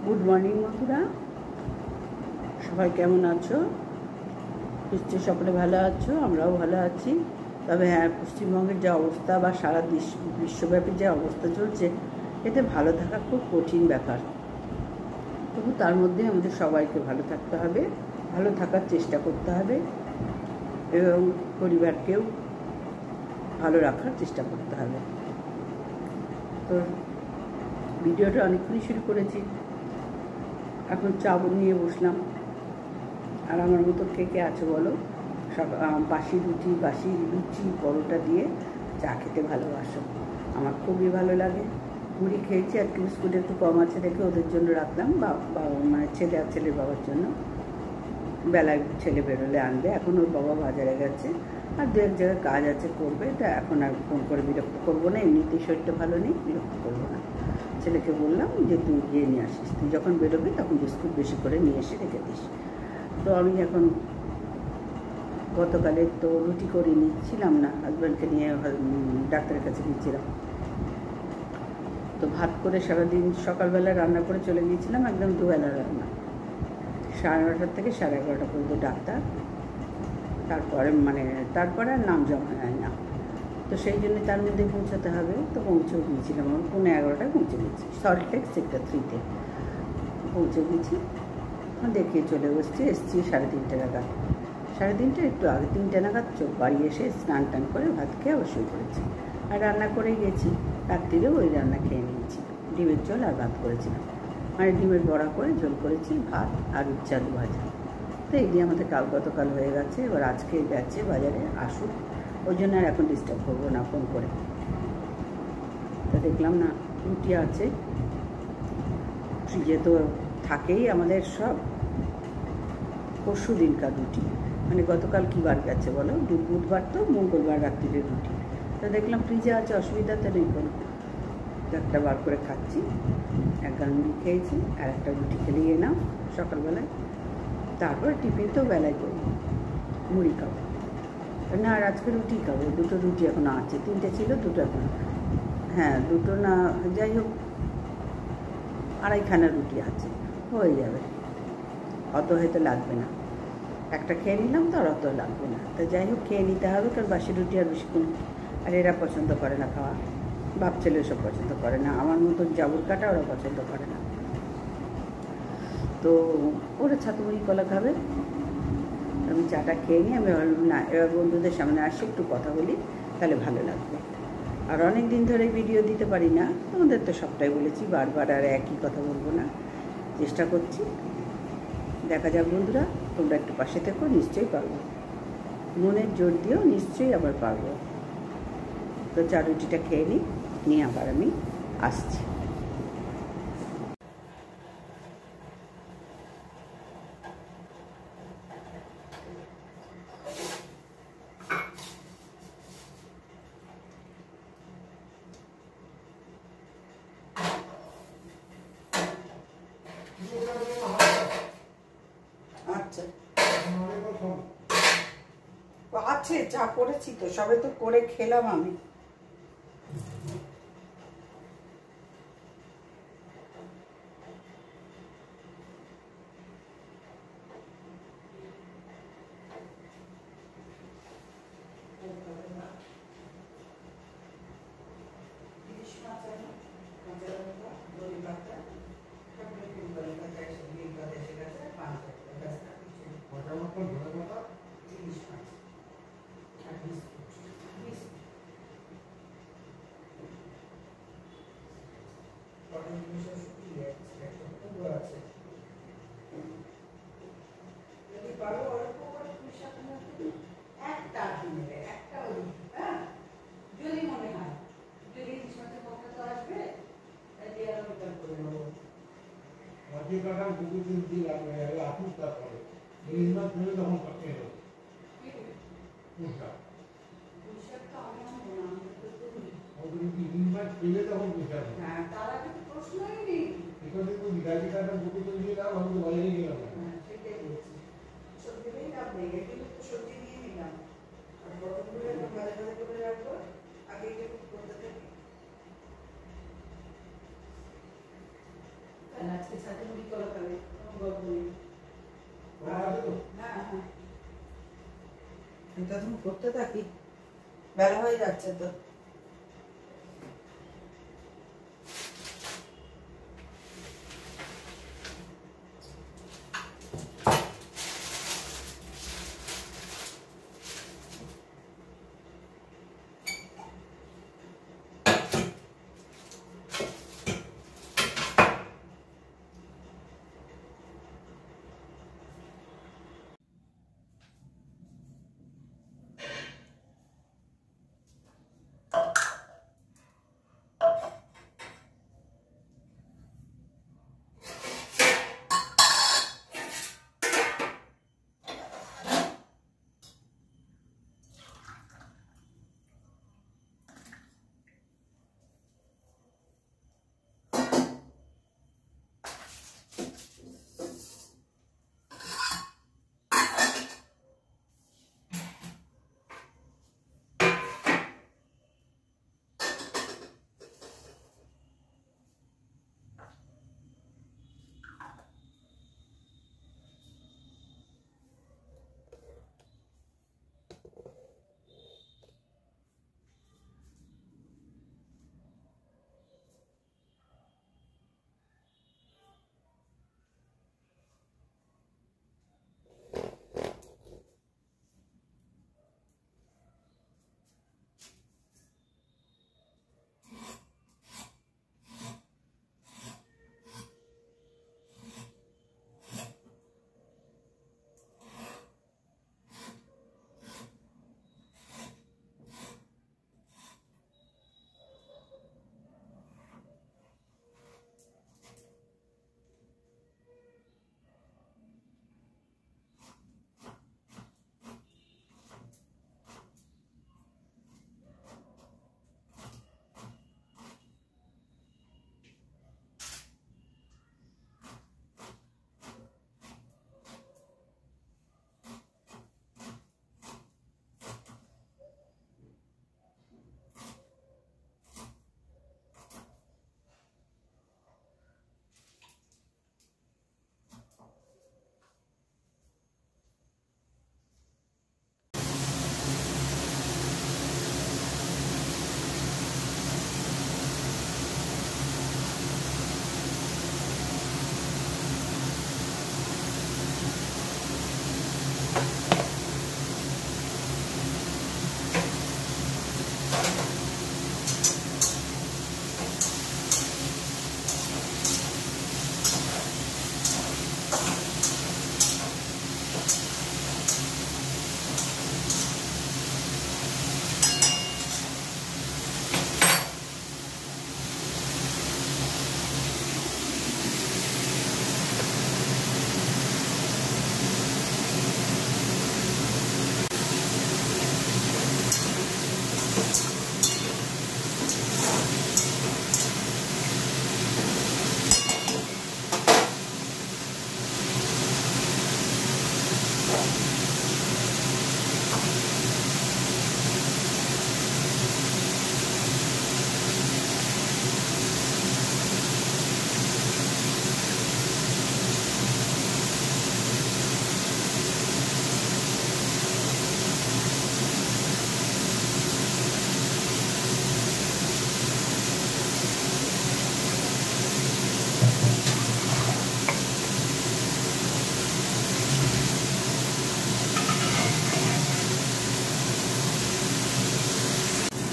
Good morning বন্ধুরা, সবাই কেমন আছো? নিশ্চয়ই সকলে ভালো আছো, আমরাও ভালো আছি। তবে হ্যাঁ, পশ্চিমবঙ্গের যে অবস্থা বা সারা বিশ্বব্যাপী যে অবস্থা চলছে, এতে ভালো থাকা খুব কঠিন ব্যাপার। তবু তার মধ্যে আমাদের সবাইকে ভালো থাকতে হবে, ভালো থাকার চেষ্টা করতে হবে এবং পরিবারকেও ভালো রাখার চেষ্টা করতে হবে। তো ভিডিওটা অনেকক্ষণই শুরু করেছি, এখন চা নিয়ে বসলাম। আর আমার মতো কে কে আছে বলো? বাসি লুচি পরোটা দিয়ে চা খেতে ভালোবাসো। আমার খুবই ভালো লাগে। মুড়ি খেয়েছি, আর কি বিস্কুট একটু কম আছে দেখে ওদের জন্য রাখলাম, মানে ছেলে আর ছেলের বাবার জন্য। বেলায় ছেলে বেরোলে আনবে, এখন ওর বাবা বাজারে গেছে, আর দু এক জায়গায় কাজ আছে করবে। তা এখন আর ফোন করে বিরক্ত করবো না, এমনিতেই শরীরটা ভালো নেই, বিরক্ত করবো না। ছেলেকে বললাম যে তুই গিয়ে নিয়ে আসিস, তুই যখন বেরোবি তখন বিস্কুট বেশি করে নিয়ে এসে রেখে দিস। তো আমি এখন গতকালে তো রুটি করে নিচ্ছিলাম না, হাজব্যান্ডকে নিয়ে ডাক্তারের কাছে গিয়েছিলাম। তো ভাত করে সারাদিন সকালবেলা রান্না করে চলে গিয়েছিলাম, একদম দুবেলা রান্না, 9:30 থেকে 11:30 পর্যন্ত ডাক্তার। তারপরে আর নাম জমা নেয় না। তো সেই জন্য তার মধ্যে পৌঁছাতে হবে। তো পৌঁছেও গিয়েছিলাম, আমি 11:15 পৌঁছে গেছি, সল্টলেক সেক্টর 3-তে পৌঁছে গেছি। দেখে চলে এসছি 3:30 নাগাদ, 3:30 একটু আগে, 3টে নাগাদ বাড়ি এসে স্নান টান করে ভাত খেয়ে অবশ্যই করেছি। আর রান্না করে গেছি, রাত্রিরেও ওই রান্না খেয়ে নিয়েছি। ডিমের ঝোল আর ভাত করেছিলাম, মানে ডিমের বড়া করে ঝোল করেছি, ভাত আর উচ্ছে আলু ভাজা। তো এই দিয়ে আমাদের গতকাল হয়ে গেছে। এবার আজকে গেছে বাজারে, আসুক, ওই জন্য আর এখন ডিস্টার্ব করবো না ফোন করে। তা দেখলাম না রুটি আছে ফ্রিজে, তো থাকেই আমাদের সব। পরশু দিনকার রুটি, মানে গতকাল কী বার গেছে বলো, বুধবার, তো মঙ্গলবার রাত্রিরে রুটি। তা দেখলাম ফ্রিজে আছে, অসুবিধা তো নেই কোনো। একটা বার করে খাচ্ছি, এক গাল মুড়ি খেয়েছি, আর একটা রুটি খেলে এলাম সকালবেলায়। তারপর টিফিন তো বেলায় করি, মুড়ি খাবো না, আর আজকে রুটি খাবো। 2টো রুটি এখনো আছে, 3টে ছিল, 2টো এখন, হ্যাঁ 2টো না, যাই হোক 2.5খানা রুটি আছে, হয়ে যাবে, অত হয়তো লাগবে না। একটা খেয়ে নিলাম তো আর অত লাগবে না। তো যাই হোক খেয়ে নিতে হবে, কারণ বাসি রুটি আর বেশিক্ষণ, আর এরা পছন্দ করে না খাওয়া, বাপ ছেলে এসব পছন্দ করে না, আমার মতো জাবুর কাটা ওরা পছন্দ করে না। তো ওরা ছাতু মুড়ি কলা খাবে। আমি চাটা খেয়ে নিই, আমি ভাবলাম না এবার বন্ধুদের সামনে আসি, একটু কথা বলি, তাহলে ভালো লাগবে। আর অনেক দিন ধরে ভিডিও দিতে পারি না, তোমাদের তো সবটাই বলেছি, বারবার আর একই কথা বলবো না, চেষ্টা করছি। দেখা যাক বন্ধুরা, তোমরা একটু পাশে থেকো, নিশ্চয়ই পারবো, মনের জোর দিয়েও নিশ্চয়ই আবার পারবো। তো চা রুটিটা খেয়ে নিই, নিয়ে আবার আমি আসছি। আচ্ছা আছে, চা করেছি তো, সবে তো করে খেলাম আমি। এটা তুমি করতে থাকি, বেলা হয়ে যাচ্ছে তো।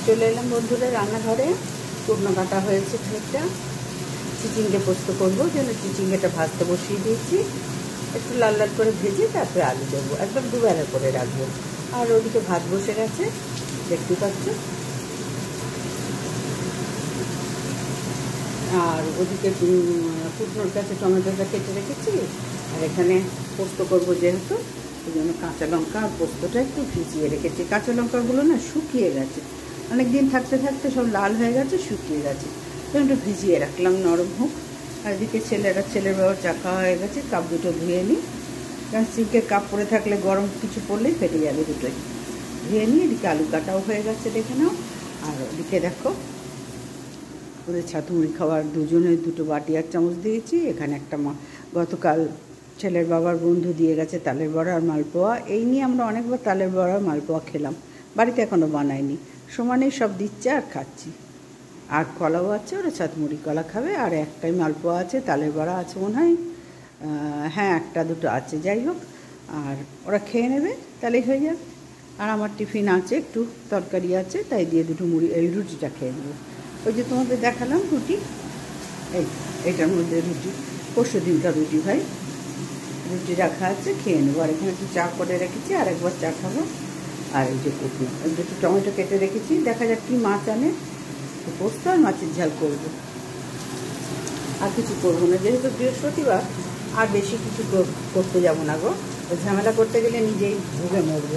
চলে এলাম বন্ধুরা রান্নাঘরে। কুটনো কাটা হয়েছে খানিকটা, চিচিঙ্গে পোস্ত করবো, যেন চিচিঙ্গেটা ভাজতে বসিয়ে দিয়েছি। একটু লাল লাল করে ভেজে তারপরে আলু দেবো, একদম দুবেলা করে রাখবো। আর ওদিকে ভাত বসে গেছে, দেখতে পাচ্ছ। আর ওদিকে কুটনোর কাছে টমেটোটা কেটে রেখেছি। আর এখানে পোস্ত করবো যেহেতু, ওই জন্য কাঁচা লঙ্কা আর পোস্তটা একটু ভিজিয়ে রেখেছি। কাঁচা লঙ্কাগুলো না শুকিয়ে গেছে, অনেক দিন থাকতে থাকতে সব লাল হয়ে গেছে, শুকিয়ে গেছে, তো একটু ভিজিয়ে রাখলাম নরম হোক। আর এদিকে ছেলের বাবার চা খাওয়া হয়ে গেছে, কাপ দুটো ধুয়ে নিই, কারণ সিঙ্কের কাপ পরে থাকলে গরম কিছু পড়লেই ফেটে যাবে, দুটোই ধুয়ে নিই। এদিকে আলু কাটাও হয়ে গেছে, দেখে নাও। আর ওদিকে দেখো ওদের ছাতু মুড়ি খাওয়ার দুজনের দুটো বাটি আর চামচ দিয়েছি। এখানে একটা গতকাল ছেলের বাবার বন্ধু দিয়ে গেছে তালের বড়া আর মালপোয়া। এই নিয়ে আমরা অনেকবার তালের বড়া আর মালপোয়া খেলাম, বাড়িতে এখনও বানাইনি। সমানেই সব দিচ্ছে আর খাচ্ছি। আর কলাও আছে, ওরা ছাতমুড়ি কলা খাবে। আর একটাই মালপোয়া আছে, তালের বড়া আছে মনে হয়, হ্যাঁ একটা দুটো আছে, যাই হোক। আর ওরা খেয়ে নেবে, তাহলেই হয়ে যাবে। আর আমার টিফিন আছে, একটু তরকারি আছে, তাই দিয়ে দুটো মুড়ি এই রুটিটা খেয়ে নেবো। ওই যে তোমাদের দেখালাম রুটি, এইটার মধ্যে রুটি, পরশু দিনকার রুটি ভাই, রুটি রাখা আছে, খেয়ে নেবো। আর এখানে একটু চা করে রেখেছি, আর একবার চা খাবো। আর এই যে কুটনো, দুটো টমেটো কেটে রেখেছি, দেখা যাক কি মাছ আনে, পোস্ত আর মাছের ঝাল করবো। আর কিছু করবো না, যেহেতু বৃহস্পতিবার। আর বেশি কিছু করতে যাবো না গো, ঝামেলা করতে গেলে নিজেই ভুগে মরবো।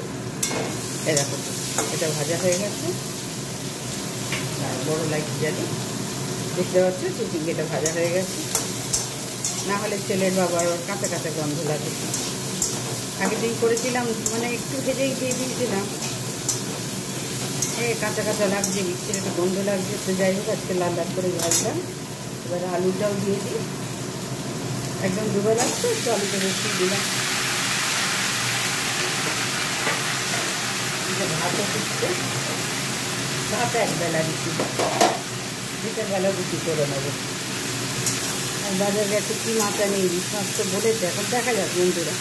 এরকম এটা ভাজা হয়ে গেছে, বড় লাইট জানি দেখতে পাচ্ছ, চিচিঙ্গেটা ভাজা হয়ে গেছে। না হলে ছেলের বাবার কাঁচা কাঁচা গন্ধ লাগে। আগে দিন করেছিলাম, মানে একটু ভেজেই দিয়ে দিয়েছিলাম, কাঁচা কাঁচা লাগছে, মিষ্টির একটু গন্ধ লাগছে। তো যাই হোক, আজকে লাল লাল করে ভাজলাম। এবার আলুটাও দিয়ে দিই, একদম ডুবে লাগছে, একটু আলুটা বেশি দিলাম। ভাতও ফুটছে, ভাত একবেলা দিচ্ছি, বিকেলবেলা রুটি করে নেবো। আর বাজার গেছে কি মাছ আনি, ইলিশ মাছ তো বলেছে, এখন দেখা যাক বন্ধুরা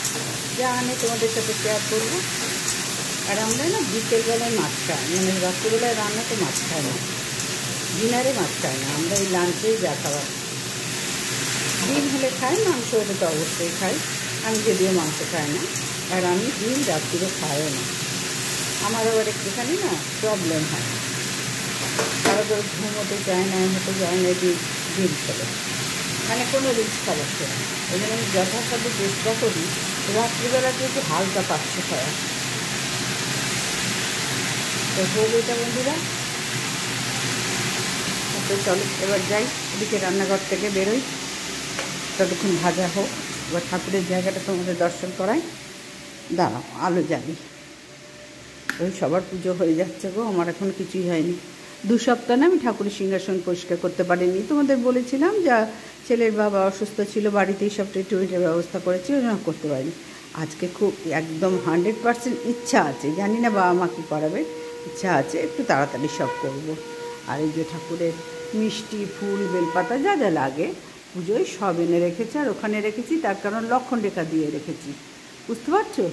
যা আনে তোমাদের সাথে শেয়ার করবো। আর আমরা না বিকেলবেলায় মাছ খাই, মানে রাত্রিবেলায় রান্না তো মাছ খাই না, ডিনারে মাছ খাই না আমরা, এই লাঞ্চেই যা খাবার। ডিম হলে খাই, মাংস হলে তো অবশ্যই খাই। আমি যদিও মাংস খাই না, আর আমি ডিম রাত্রিরে খাইও না। আমার আবার একটুখানি না প্রবলেম হয়, কারো করে ঘুমোতে চায় না, হতে চায় না ডিম খেলে, মানে কোনো রিচ খাবার খেলে। ওই জন্য আমি যথাসাধ্য চেষ্টা করি রাত্রিবেলাতে একটু হালকা পাচ্ছে খাওয়া। তো হোক এটা বন্ধুরা, তো চলো এবার যাই, এদিকে রান্নাঘর থেকে বেরোই, ততক্ষণ ভাজা হোক। এবার ঠাকুরের জায়গাটা তোমাদের দর্শন করাই, দাঁড়াও আলো জ্বালি। ওই সবার পুজো হয়ে যাচ্ছে গো, আমার এখন কিছুই হয়নি। 2 সপ্তাহ না আমি ঠাকুরের সিংহাসন পরিষ্কার করতে পারিনি। তোমাদের বলেছিলাম, যা ছেলের বাবা অসুস্থ ছিল, বাড়িতেই সব ট্রিটমেন্টের ব্যবস্থা করেছি, ওই জন্য করতে পারিনি। আজকে খুব একদম 100% ইচ্ছা আছে, জানি না বাবা মা কী করাবে, ইচ্ছা আছে একটু তাড়াতাড়ি সব করব। আর এই যে ঠাকুরের মিষ্টি, ফুল, বেলপাতা যা যা লাগে পুজোয় সব এনে রেখেছি। আর ওখানে রেখেছি তার কারণ লক্ষণ রেখা দিয়ে রেখেছি, বুঝতে পারছো।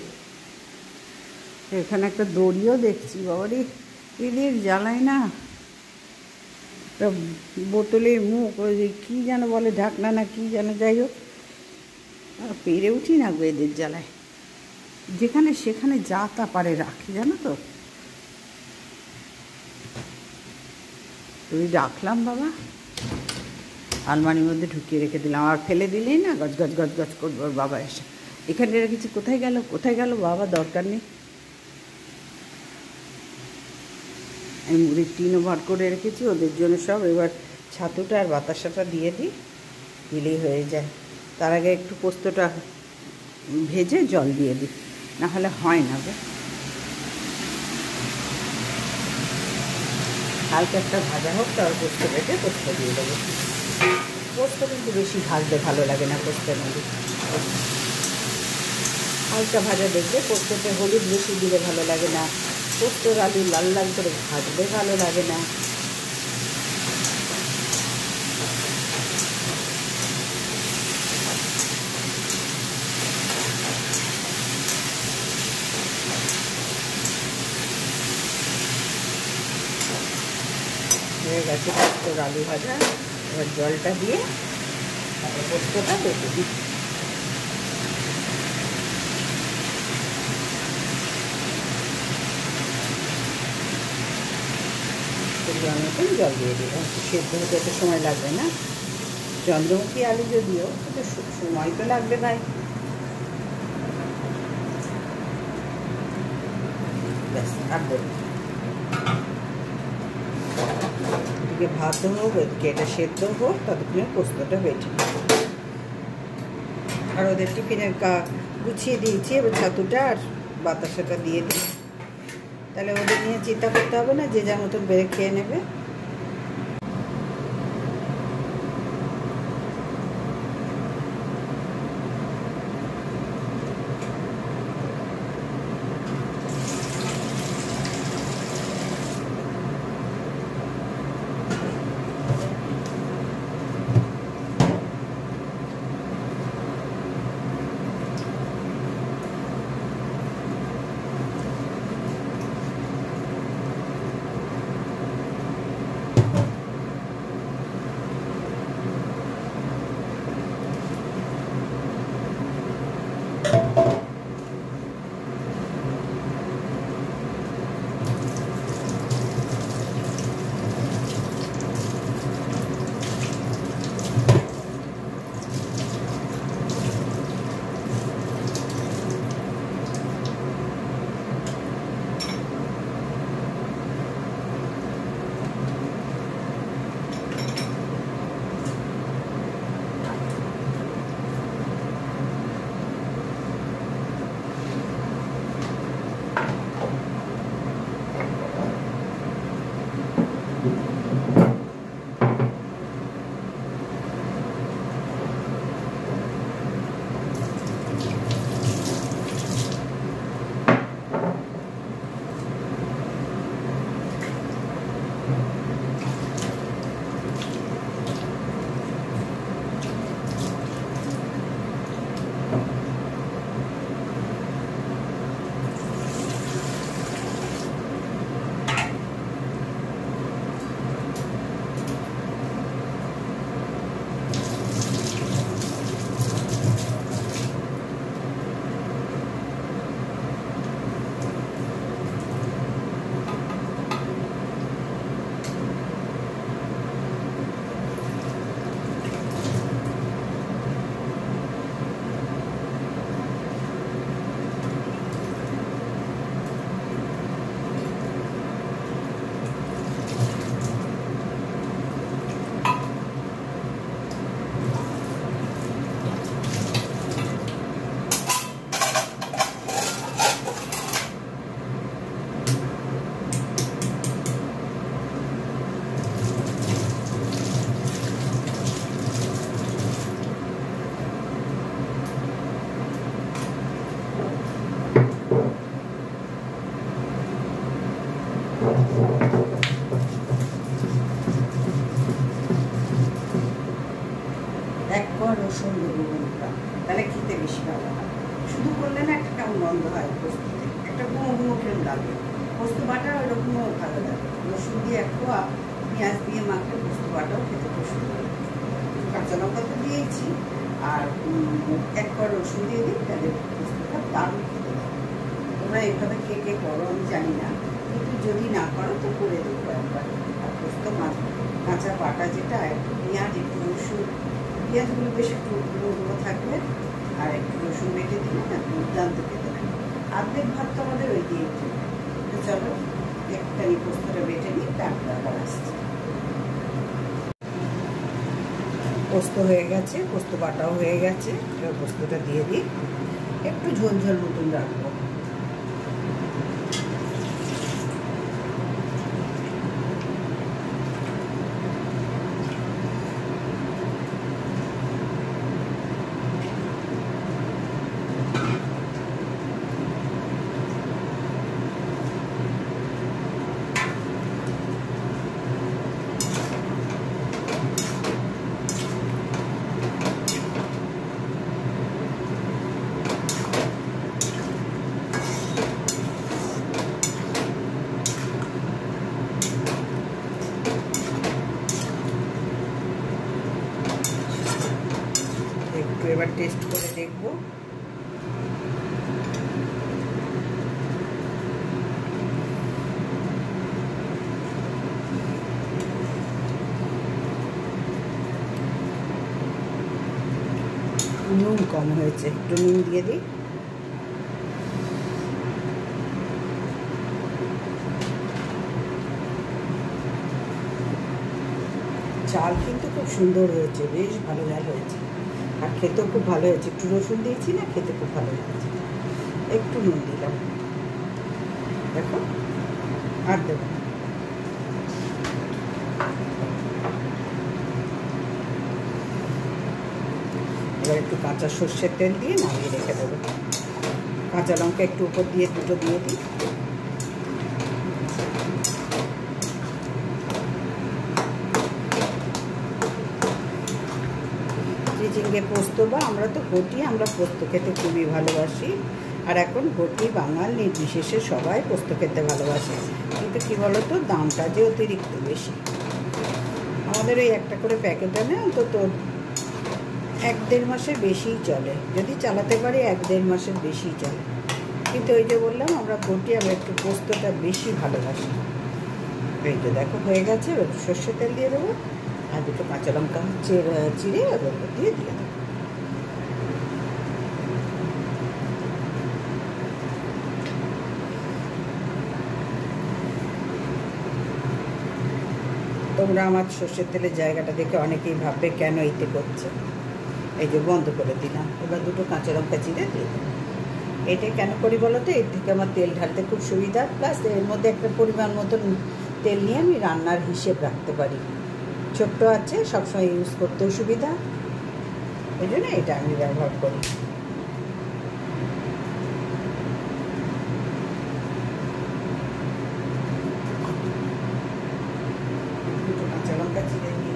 এখানে একটা দড়িও দেখছি, বাবারে এদের জ্বালায় না, একটা বোতলের মুখ, ওই কী যেন বলে, ঢাকনা না কী যেন, যাই হোক পেরে উঠি না গো এদের জ্বালায়। যেখানে সেখানে যা তা পারে রাখি, জানো তো। তুই রাখলাম বাবা, আলমারির মধ্যে ঢুকিয়ে রেখে দিলাম। আর ফেলে দিলেই না গজ গজ গজ গজ করবো ওর বাবা এসে, এখানে রেখেছি, কোথায় গেল কোথায় গেল, বাবা দরকার নেই। আমি মুড়ির টিনও ভর করে রেখেছি ওদের জন্য সব। এবার ছাতুটা আর বাতাসাটা দিয়ে দিই, দিলেই হয়ে যায়। তার আগে একটু পোস্তটা ভেজে জল দিয়ে দিই, না হলে হয় না গো। হালকা একটা ভাজা হোক, তারপর পোস্ত বেটে পোস্ত দিয়ে দেবো। পোস্ত কিন্তু বেশি ভাজতে ভালো লাগে না পোস্তের মধ্যে। হালকা ভাজা দেখবে, পোস্ততে হলুদ বেশি দিলে ভালো লাগে না, পোস্তর আলু লাল লাল করে ভাজলে ভালো লাগে না। হয়ে গেছে পোস্তর আলু ভাজা। এবার জলটা দিয়ে তারপর পোস্তটা বেটে দিই। পরিমাণ মতন জল দিয়ে দিলাম। সেদ্ধ হতে তো সময় লাগবে না, চন্দ্রমুখী আলু যদিও, কিন্তু সময় তো লাগবে ভাই। ব্যাস, আর দেবো। এদিকে ভাত হোক, এদিকে এটা সেদ্ধ হোক, ততক্ষণে পোস্তটা বেটে নেব। আর ওদের টিফিনের গুছিয়ে দিয়েছি। এবার ছাতুটা আর বাতাসাটা দিয়ে দিই, তাহলে ওদের নিয়ে চিন্তা করতে হবে না, যে যার মতন বেড়ে খেয়ে নেবে। এক কোয়া রসুন দেবো বন্ধুরা, তাহলে খেতে বেশি ভালো হয়। শুধু করলে না একটা কেমন গন্ধ হয় পোস্ততে, একটা গুঁড়ো গুঁড়ো কেমন লাগে। পোস্ত বাটা ওইরকমও ভালো লাগে। রসুন দিয়ে এক কোয়া, পেঁয়াজ দিয়ে মাখলে পোস্ত বাটাও খেতে খুব সুন্দর লাগে। কাঁচা লঙ্কা তো দিয়েছি, আর এক কোয়া রসুন দিয়ে দিই, তাহলে পোস্তটা দারুণ খেতে লাগে। তোমরা এইভাবে কে কে করো আমি জানি না, কিন্তু যদি না করো তো করে দেবো একবার। আর পোস্ত কাঁচা বাটা যেটা, একটু পেঁয়াজ, একটু রসুন, পেঁয়াজগুলো বেশ একটু গুঁড়ো গুঁড়ো থাকবে, আর একটু রসুন বেটে দিলে না দুর্দান্ত খেতে লাগে। অর্ধেক ভাত তো আমাদের ওই দিয়ে উঠে। তো চলো একটুখানি পোস্তটা বেটে নিই, তারপর আবার আসছি। পোস্ত হয়ে গেছে, পোস্ত বাটাও হয়ে গেছে। এবার পোস্তটা দিয়ে দিই, একটু ঝোল ঝোল মতন রাখবো। নুন কম হয়েছে, একটু নুন দিয়ে দিই। চাল কিন্তু খুব সুন্দর হয়েছে, বেশ ভালো ঝাল হয়েছে, আর খেতেও খুব ভালো হয়েছে। একটু রসুন দিয়েছি না, খেতে খুব ভালো হয়েছে। একটু নুন দিলাম, দেখো, আর দেবো। এবার একটু কাঁচা সর্ষের তেল দিয়ে নামিয়ে রেখে দেবো। কাঁচা লঙ্কা একটু উপর দিয়ে দুটো দিয়ে দিই। চিচিঙ্গে পোস্ত, বা আমরা তো ঘটি, আমরা পোস্ত খেতে খুবই ভালোবাসি। আর এখন ঘটি বাঙাল নির্বিশেষে সবাই পোস্ত খেতে ভালোবাসে, কিন্তু কী বলো তো, দামটা যে অতিরিক্ত বেশি। আমাদের ওই একটা করে প্যাকেট আনে অন্তত 1-1.5 মাসের বেশিই চলে, যদি চালাতে পারি 1-1.5 মাসের বেশিই চলে। কিন্তু ওই যে বললাম, আমরা ঘটি, আমরা একটু পোস্তটা বেশি ভালোবাসি। এই তো দেখো হয়ে গেছে। এবার সর্ষের তেল দিয়ে দেবো, আর দুটো কাঁচা লঙ্কা চিড়ে ওর উপর দিয়ে দেবো। তোমরা আমার সর্ষের তেলের জায়গাটা দেখে অনেকেই ভাববে কেন এতে করছে। এই যে বন্ধ করে দিলাম। এবার দুটো কাঁচা লঙ্কা চিড়ে দিয়ে দেবো। এটা কেন করি বলো তো, এর থেকে আমার তেল ঢালতে খুব সুবিধা, প্লাস এর মধ্যে একটা পরিমাণ মতন তেল নিয়ে আমি রান্নার হিসেব রাখতে পারি। ছোট্ট আছে, সবসময় ইউজ করতেও সুবিধা, ওই জন্য এটা আমি ব্যবহার করি। দুটো কাঁচা লঙ্কা চিড়ে নিয়ে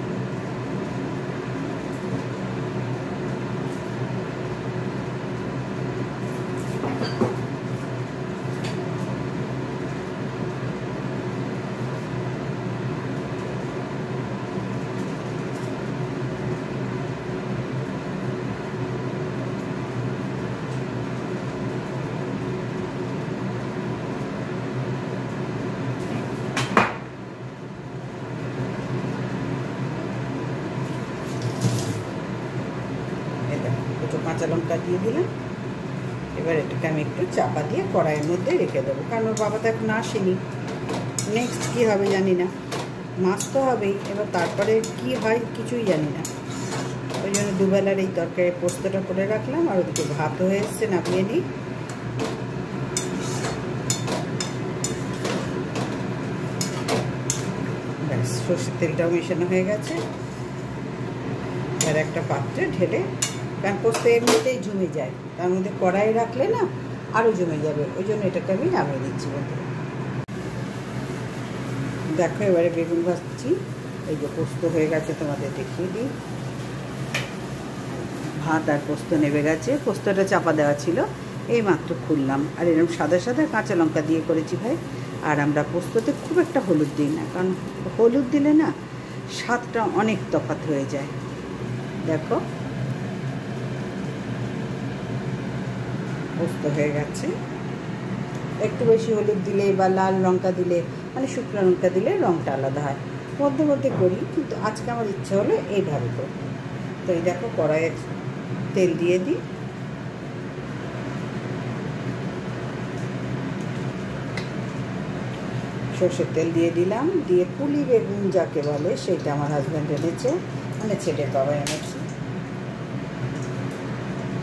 দুটো কাঁচা লঙ্কা দিয়ে দিলাম। এবার এটাকে আমি একটু চাপা দিয়ে কড়াইয়ের মধ্যে রেখে দেবো, কারণ ওর বাবা তো এখন আসেনি। নেক্সট কী হবে জানি না, মাছ তো হবেই, এবার তারপরে কি হয় কিছুই জানি না। ওই জন্য দুবেলার এই তরকারি পোস্তটা করে রাখলাম, আর ওদিকে ভাত হয়ে এসছে, নামিয়ে নিই। ব্যাস, সর্ষের তেলটাও মেশানো হয়ে গেছে। আর একটা পাত্রে ঢেলে, কারণ পোস্ত এমনিতেই জমে যায়, তার মধ্যে কড়াই রাখলে না আরও জমে যাবে, ওই জন্য এটাকে আমি নামিয়ে দিচ্ছি। বন্ধুরা দেখো, এবারে বেগুন ভাজছি। এই যে পোস্ত হয়ে গেছে, তোমাদের দেখিয়ে দিই। ভাত আর পোস্ত নেমে গেছে, পোস্তটা চাপা দেওয়া ছিল, এই মাত্র খুললাম। আর এরকম সাদা সাদা কাঁচা লঙ্কা দিয়ে করেছি ভাই। আর আমরা পোস্ততে খুব একটা হলুদ দিই না, কারণ হলুদ দিলে না স্বাদটা অনেক তফাৎ হয়ে যায়। দেখো পোস্ত হয়ে গেছে। একটু বেশি হলুদ দিলে বা লাল লঙ্কা দিলে, মানে শুকনো লঙ্কা দিলে রঙটা আলাদা হয়। মধ্যে মধ্যে করি, কিন্তু আজকে আমার ইচ্ছে হলো এইভাবে করি। তো এই দেখো, কড়াইয়ে তেল দিয়ে দিই। সর্ষের তেল দিয়ে দিলাম, দিয়ে পুলি বেগুন যাকে বলে সেটা আমার হাজব্যান্ড এনেছে, মানে ছেলের বাবা এনেছে।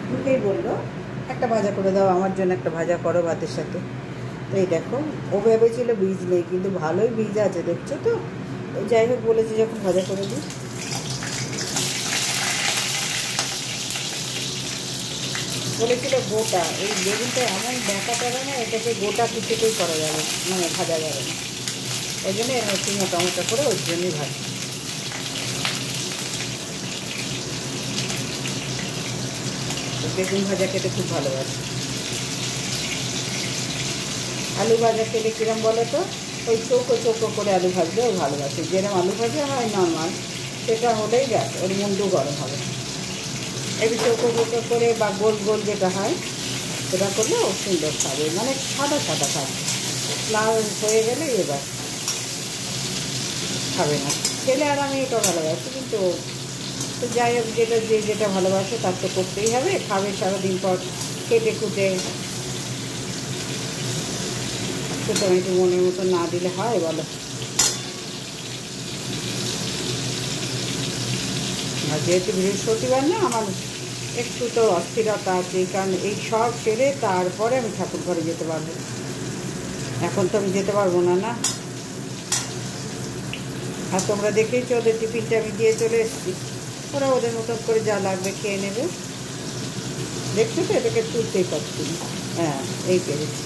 মুখেই বললো একটা ভাজা করে দাও, আমার জন্য একটা ভাজা করো ভাতের সাথে। তো এই দেখো, ও ভেবেছিল বীজ নেই, কিন্তু ভালোই বীজ আছে, দেখছো তো। যাই হোক, বলেছি যখন ভাজা করে দিই। বলেছিল গোটা, এই বেগুনটা এমন দেখা পারে না, এটাকে গোটা কিছুতেই করা যাবে, মানে ভাজা যাবে না। ওই জন্য একটু মোটা মোটা করে ওই জন্যই ভাজি। বেগুন ভাজা খেতে খুব ভালোবাসি। আলু ভাজা খেলে কিরম বলো তো, ওই চৌকো চৌকো করে আলু ভাজলেও ভালোবাসি। যেরকম আলু ভাজা হয় নর্মাল, সেটা হলেই ব্যাস, ওর মুন্ডু গরম হবে। একটু চৌকো চৌকো করে বা গোল গোল যেটা হয়, সেটা করলে ও সুন্দর খাবে, মানে সাদা সাদা খাবে। লাল হয়ে গেলে এবার খাবে না। ছেলে আর আমি এটা ভালোবাসি, কিন্তু তো যাই হোক, যেটা যে যেটা ভালোবাসে তার তো করতেই হবে, খাবে সারাদিন পর কেটে কুটে। তো টমেটো মনের মতো না দিলে হয় বলো? আর যেহেতু বৃহস্পতিবার না, আমার একটু তো অস্থিরতা আছে, এই কারণে এই সব সেরে তারপরে আমি ঠাকুর ঘরে যেতে পারবো। এখন তো আমি যেতে পারবো না। না, আর তোমরা দেখেইছো ওদের টিফিনটা আমি দিয়ে চলে এসেছি, ওরা ওদের মতন করে যা লাগবে খেয়ে নেবে। দেখছো তো, এটাকে তুলতেই পারছি না। হ্যাঁ, এই পেরেছি।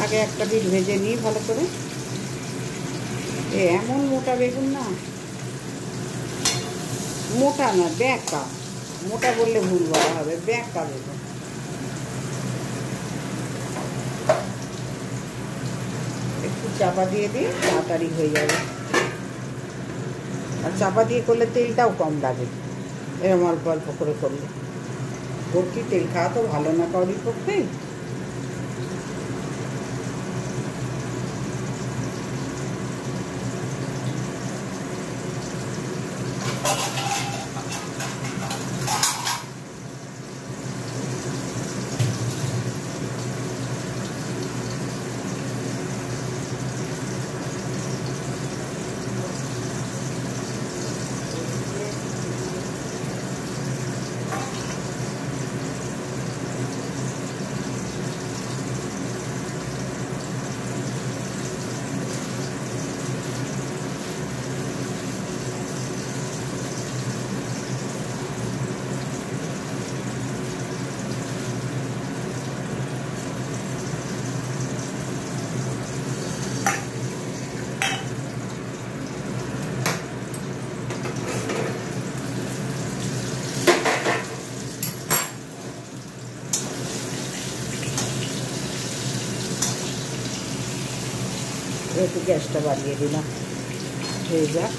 আগে একটা বিট ভেজে নিই ভালো করে। এমন মোটা বেগুন না, মোটা না, ব্যাঁকা। মোটা বললে ভুল বলা হবে, ব্যাঁকা বেগুন। একটু চাপা দিয়ে দিই, তাড়াতাড়ি হয়ে যাবে। আর চাপা দিয়ে করলে তেলটাও কম লাগে, এরকম অল্প অল্প করে করলে। ভর্তি তেল খাওয়া তো ভালো না কাউরির পক্ষে। একটু গ্যাসটা বাড়িয়ে দিলাম, হয়ে যাক।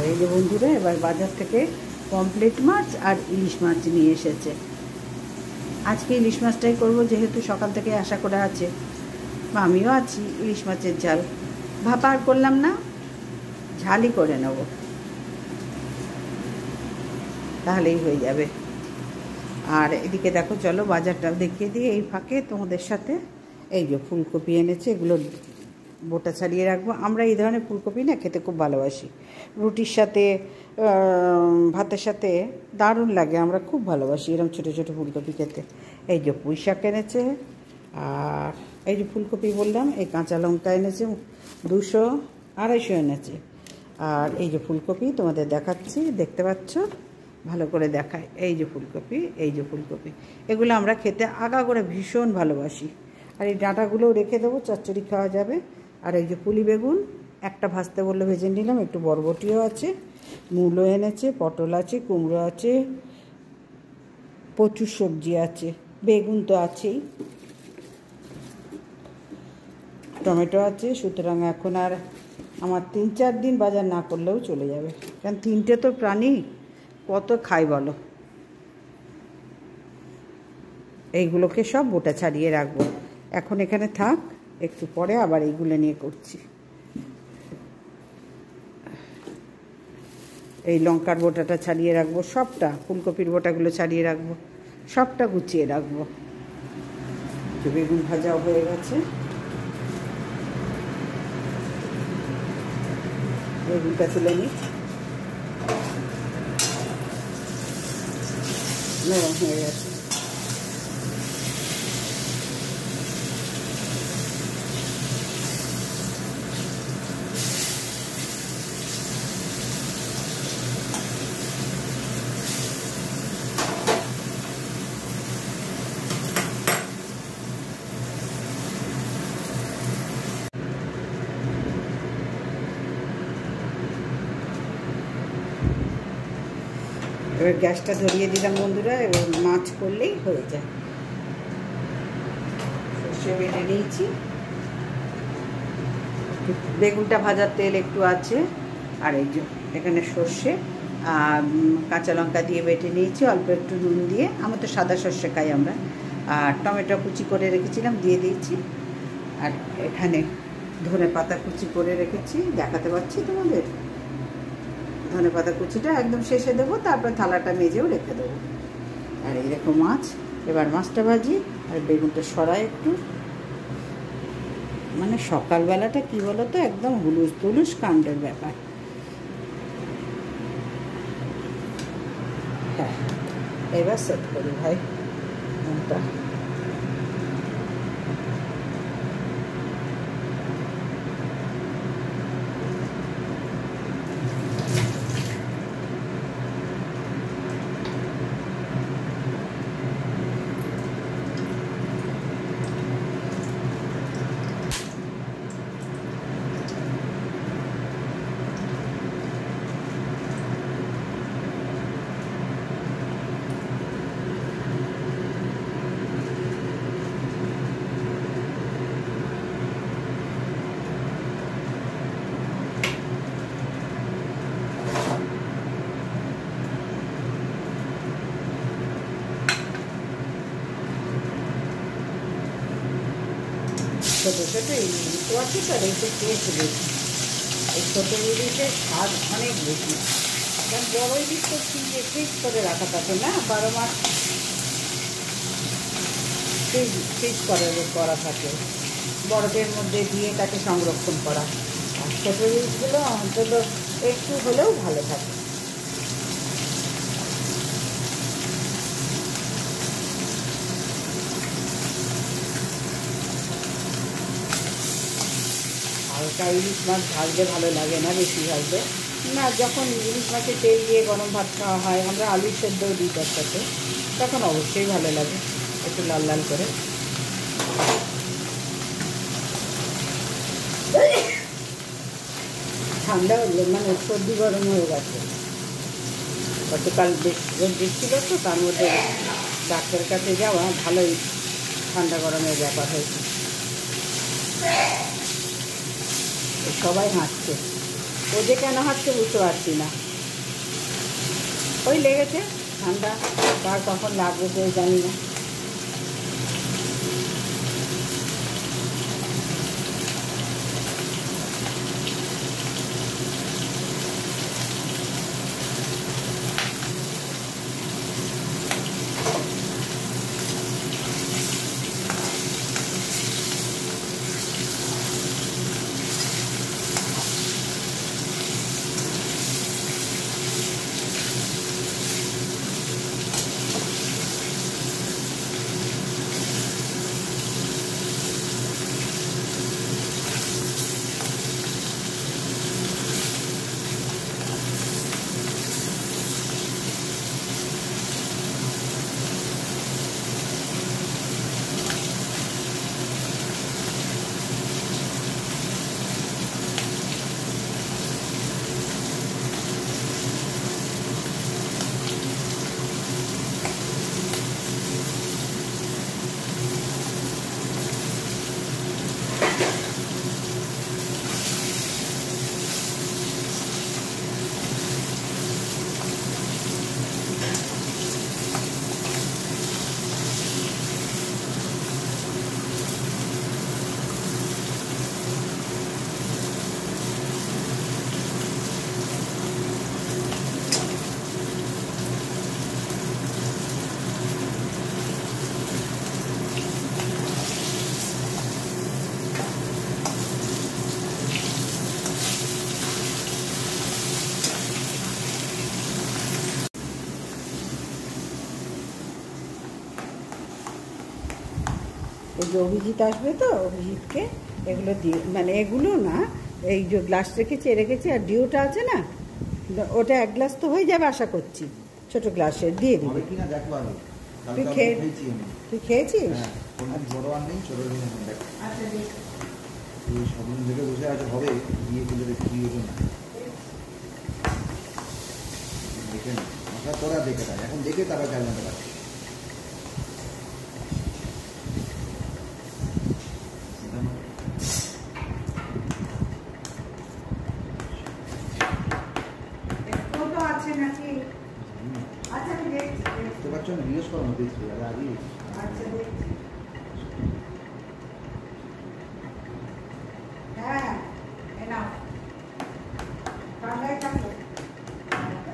এই যে বন্ধুরা, এবার বাজার থেকে পমফ্রেট মাছ আর ইলিশ মাছ নিয়ে এসেছে। আজকে ইলিশ মাছটাই করবো, যেহেতু সকাল থেকে আশা করে আছে, আমিও আছি। ইলিশ মাছের ঝাল ভাপা আর করলাম না, ঝালই করে নেব, তাহলেই হয়ে যাবে। আর এদিকে দেখো, চলো বাজারটা দেখিয়ে দিয়ে এই ফাঁকে তোমাদের সাথে। এই যে ফুলকপি এনেছে, এগুলো বোটা ছাড়িয়ে রাখবো। আমরা এই ধরনের ফুলকপি না খেতে খুব ভালোবাসি, রুটির সাথে, ভাতের সাথে দারুণ লাগে। আমরা খুব ভালোবাসি এরকম ছোটো ছোটো ফুলকপি খেতে। এই যে পুঁই শাক এনেছে, আর এই যে ফুলকপি বললাম, এই কাঁচা লঙ্কা এনেছে 200-250 এনেছে। আর এই যে ফুলকপি তোমাদের দেখাচ্ছি, দেখতে পাচ্ছ, ভালো করে দেখায়। এই যে ফুলকপি, এই যে ফুলকপি, এগুলো আমরা খেতে আগাগোড়া ভীষণ ভালোবাসি। আর এই ডাঁটাগুলোও রেখে দেবো, চচ্চড়ি খাওয়া যাবে। আর এই যে পুলি বেগুন, একটা ভাজতে বললে ভেজে নিলাম। একটু বরবটিও আছে, মূলো এনেছে, পটল আছে, কুমড়ো আছে, প্রচুর সবজি আছে, বেগুন তো আছেই, টমেটো আছে। সুতরাং এখন আর আমার 3-4 দিন বাজার না করলেও চলে যাবে, কারণ 3টে তো প্রাণী, কত খাই বলো। এইগুলোকে সব বোটা ছাড়িয়ে রাখবো। এখন এখানে থাক, একটু পরে আবার এইগুলো নিয়ে করছি। এই লঙ্কার বোটাটা ছাড়িয়ে রাখবো, সবটা ফুলকপির বোটাগুলো ছাড়িয়ে রাখবো, সবটা গুছিয়ে রাখবো। বেগুন ভাজাও হয়ে গেছে, বেগুনটা তুলে নিই, নরম হয়ে গেছে। এবার গ্যাসটা ধরিয়ে দিলাম বন্ধুরা, এবার মাছ করলেই হয়ে যায়। সর্ষে বেটে নিয়েছি, বেগুনটা ভাজার তেল একটু আছে, আর এই যে এখানে সর্ষে আর কাঁচা লঙ্কা দিয়ে বেটে নিয়েছি, অল্প একটু নুন দিয়ে। আমরা তো সাদা সর্ষে খাই আমরা। আর টমেটো কুচি করে রেখেছিলাম, দিয়ে দিয়েছি। আর এখানে ধনে পাতা কুচি করে রেখেছি, দেখাতে পাচ্ছি তোমাদের। ধনে পাতা কুচিটা একদম শেষে দেবো, তারপর থালাটা মেজেও রেখে দেবো। আর এই দেখো মাছ, এবার মাছটা ভাজি আর বেগুনটা সরাই একটু। মানে সকালবেলাটা কি বলো তো, একদম হুলুস তুলুস কাণ্ডের ব্যাপার। হ্যাঁ, এবার সেট করি ভাই মনটা। ছোটো ছোটো ইলিশ আছে, তার একটু টেস্ট বেশি। এই ছোটো ইলিশের স্বাদ অনেক বেশি। কারণ বড় ইলিশ তো ফ্রিজ করে রাখা থাকে না, 12 মাস ফ্রিজ করা থাকে, বরফের মধ্যে দিয়ে তাকে সংরক্ষণ করা। আর ছোটো ইলিশগুলো অন্তত একটু হলেও ভালো থাকে। হালকা ইলিশ মাছ ভাজলে ভালো লাগে না, বেশি ভাজলে না। যখন ইলিশ মাছের তেল দিয়ে গরম ভাত খাওয়া হয়, আমরা আলু সেদ্ধও দিই তার সাথে, তখন অবশ্যই ভালো লাগে, একটু লাল লাল করে। ঠান্ডা মানে সর্দি গরম হয়ে গেছে। গতকাল রোদ ছিল তো, তার মধ্যে ডাক্তারের কাছে যাওয়া, ভালোই ঠান্ডা গরমের ব্যাপার হয়েছে। সবাই হাঁটছে, ও যে কেন হাঁটছে বুঝতে পারছি না। ওই লেগেছে ঠান্ডা, কার কখন লাগবে কেউ জানি না। এই যে অভিজিৎ আসবে, তো অভিজিৎকে এগুলো দিয়ে, মানে এগুলো না, এই যে গ্লাস রেখেছি আর ডিওটা আছে না, ওটা 1 গ্লাস তো হয়ে যাবে আশা করছি, ছোট গ্লাসে দিয়ে দিবি। তুই খেয়েছিস? তারপরে আর দেখে থাকে, এখন দেখে তারপর জানতে পারছি। দেখতে পাচ্ছ না, জিজ্ঞেস করো না দেখছি আগে। আচ্ছা দেখছি। হ্যাঁ এনাও ঠান্ডায় থাকলো,